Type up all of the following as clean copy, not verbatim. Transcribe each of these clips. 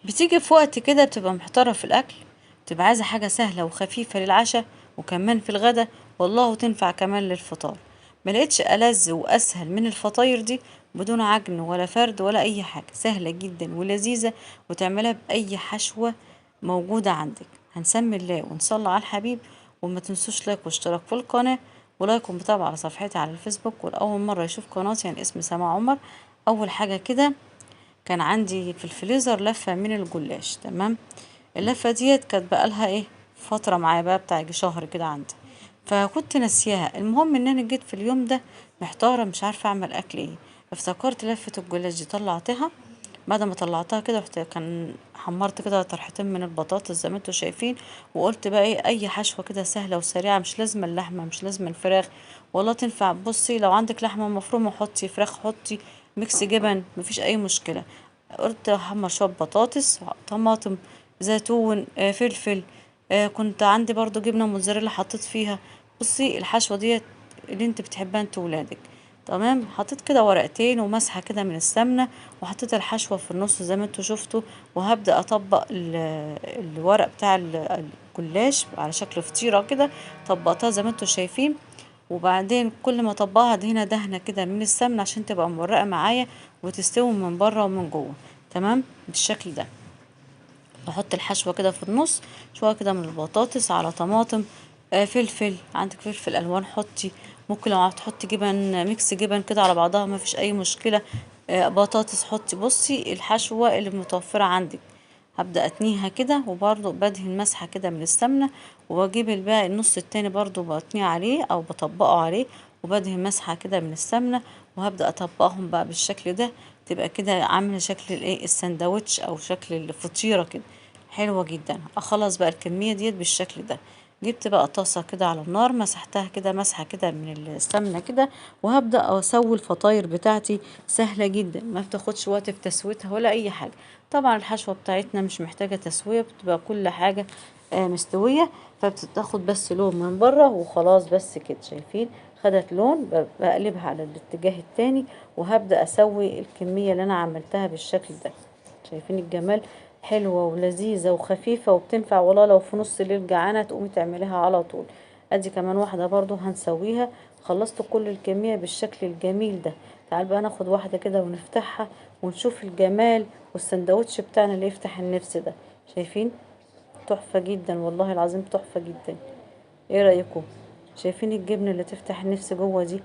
بتيجي في وقت كده بتبقى محتارة في الأكل، بتبقى عايزة حاجة سهلة وخفيفة للعشاء وكمان في الغدا، والله وتنفع كمان للفطار. ملقتش ألذ وأسهل من الفطاير دي، بدون عجن ولا فرد ولا أي حاجة، سهلة جدا ولذيذة، وتعملها بأي حشوة موجودة عندك. هنسمي الله ونصلي على الحبيب. وما تنسوش لايك واشتراك في القناة، ولايك ومتابعة على صفحتي على الفيسبوك. والأول مرة يشوف قناتي يعني اسمي سما عمر. أول حاجة كده، كان عندي في الفريزر لفة من الجلاش، تمام. اللفة ديت كانت بقالها ايه، فترة معايا بقى بتاع يجي شهر كده عندي، فكنت ناسياها. المهم ان انا جيت في اليوم ده محتارة مش عارفة اعمل اكل ايه، افتكرت لفة الجلاش دي طلعتها. بعد ما طلعتها كده رحت كان حمرت كده طرحتين من البطاطس زي ما انتوا شايفين، وقلت بقى ايه، اي حشوة كده سهلة وسريعة، مش لازم اللحمة مش لازم الفراخ، والله تنفع. بصي لو عندك لحمة مفرومة حطي، فراخ حطي، ميكس جبن مفيش اي مشكلة. قلت احمر شوية بطاطس، طماطم، زيتون، فلفل، كنت عندي برضو جبنة موتزاريلا حطيت فيها. بصي الحشوة ديت اللي انت بتحبها انت ولادك، تمام. حطيت كده ورقتين ومسحة كده من السمنة، وحطيت الحشوة في النص زي ما انتوا شفتوا. وهبدأ اطبق الورق بتاع الجلاش على شكل فطيرة كده، طبقتها زي ما انتوا شايفين. وبعدين كل ما اطبقها دهنة دهنة كده من السمنة عشان تبقى مورقة معايا وتستوي من بره ومن جوه، تمام بالشكل ده. بحط الحشوة كده في النص، شوية كده من البطاطس على طماطم، فلفل، عندك فلفل الوان حطي، ممكن لو هتحطي جبن ميكس جبن كده على بعضها ما فيش اي مشكلة. بطاطس حطي. بصي الحشوة اللي متوفرة عندك، هبدأ اتنيها كده، وبرضو بدهن مسحة كده من السمنة، وبجيب الباقي النص التاني برضو بتنيه عليه او بطبقه عليه، وبدهن مسحة كده من السمنة، وهبدأ اطبقهم بقى بالشكل ده. تبقى كده عاملة شكل الايه السندوتش او شكل الفطيرة كده، حلوة جدا. اخلص بقى الكمية ديت بالشكل ده. جبت بقى طاسة كده على النار، مسحتها كده مسحة كده من السمنة كده، وهبدأ اسوي الفطاير بتاعتي. سهلة جدا، ما بتاخدش وقت في تسويتها ولا اي حاجة. طبعا الحشوة بتاعتنا مش محتاجة تسوية، بتبقى كل حاجة مستوية، فبتاخد بس لون من بره وخلاص. بس كده شايفين خدت لون، بقلبها على الاتجاه التاني، وهبدأ اسوي الكمية اللي انا عملتها بالشكل ده. شايفين الجمال، حلوة ولذيذة وخفيفة، وبتنفع والله لو في نص الليل جعانة تقومي تعمليها على طول. ادي كمان واحدة برضو هنسويها. خلصت كل الكمية بالشكل الجميل ده. تعال بقى ناخد واحدة كده ونفتحها ونشوف الجمال، والسندوتش بتاعنا اللي يفتح النفس ده. شايفين تحفة جدا، والله العظيم تحفة جدا. ايه رأيكم؟ شايفين الجبنة اللي تفتح النفس جوه دي؟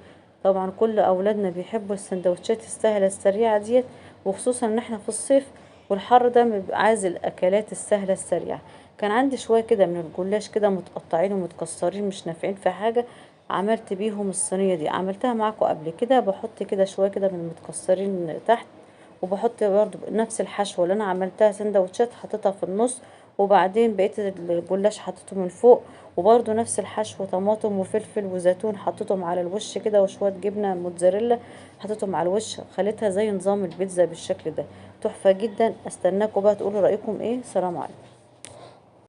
طبعا كل اولادنا بيحبوا السندوتشات السهلة السريعة ديت، وخصوصا ان احنا في الصيف والحر ده بيبقى عايز الاكلات السهلة السريعة. كان عندي شوية كده من الجلاش كده متقطعين ومتكسرين مش نافعين في حاجة، عملت بيهم الصينية دي، عملتها معاكم قبل كده. بحط كده شوية كده من المتكسرين تحت، وبحط برضو نفس الحشوة اللي انا عملتها سندوتشات حطيتها في النص، وبعدين بقيت الجلاش حطيته من فوق، وبرضو نفس الحشو طماطم وفلفل وزيتون حطيتهم على الوش كده، وشوية جبنة موتزاريلا حطيتهم على الوش، خليتها زي نظام البيتزا بالشكل ده. تحفة جدا. استناكم بقى تقولوا رأيكم ايه. سلام عليكم.